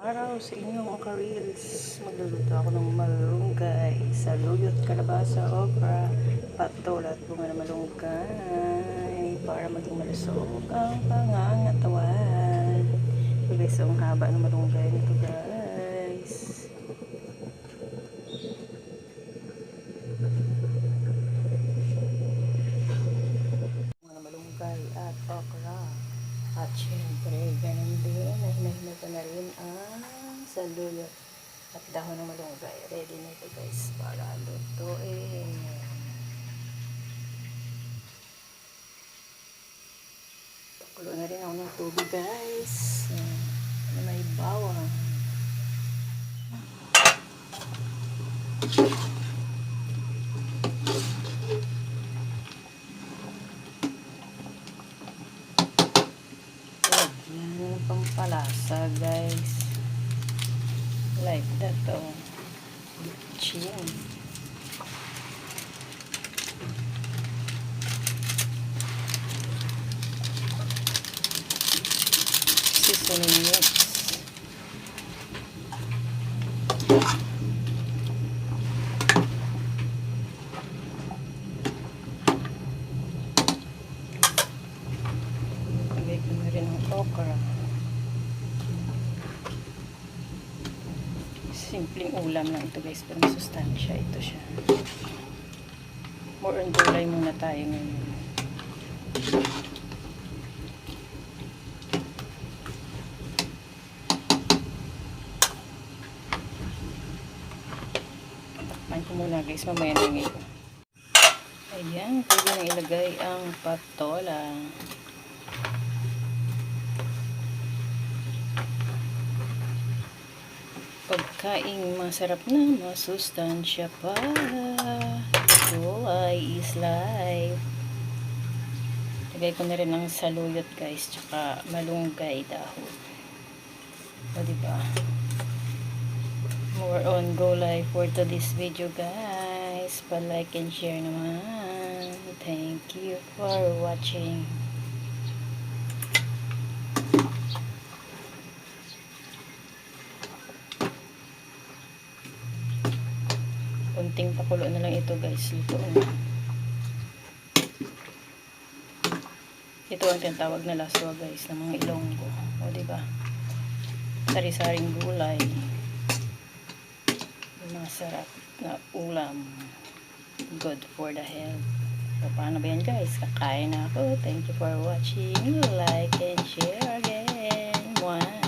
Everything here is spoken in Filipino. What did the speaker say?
Araw sa inyong ka-reels, magluluto ako ng malunggay, saluyot, kalabasa, okra, patol at bunga ng malunggay para maging malusog ang pangangatawan. So guys, ang haba ng malunggay nito guys. Bunga ng malunggay at okra. At syempre, ganun din, hinahinay ko na rin ang saluyot at dahon ng malunggay. Ready na ito guys para lutuin. Pakulo na rin ako ng tubig guys. Na may bawang. Yan ang pampalasa guys. Like that oh. Chin. Seasoning mix. Lagay ko na rin ang okra. Simpleng ulam lang ito guys, pero masustansya ito siya. More on gulay muna tayo ngayon. Takpan ko muna guys, mamaya na yung ito. Ayan, pwede na ilagay ang patola. Pagkaing masarap na masustansya pa. Gulay is life. Lagay ko na rin ang saluyot guys, tsaka malunggay dahon. O diba? More on gulay for today's video guys. Pa-like and share naman. Thank you for watching. Kunting pakulo na lang ito guys. Luto na. Ito ang tinatawag na laswa guys ng mga Ilonggo. O diba? Sari-saring gulay. Masarap na ulam. Good for the health. So, paano ba yan guys? Kakain na ako. Thank you for watching. Like and share again. One.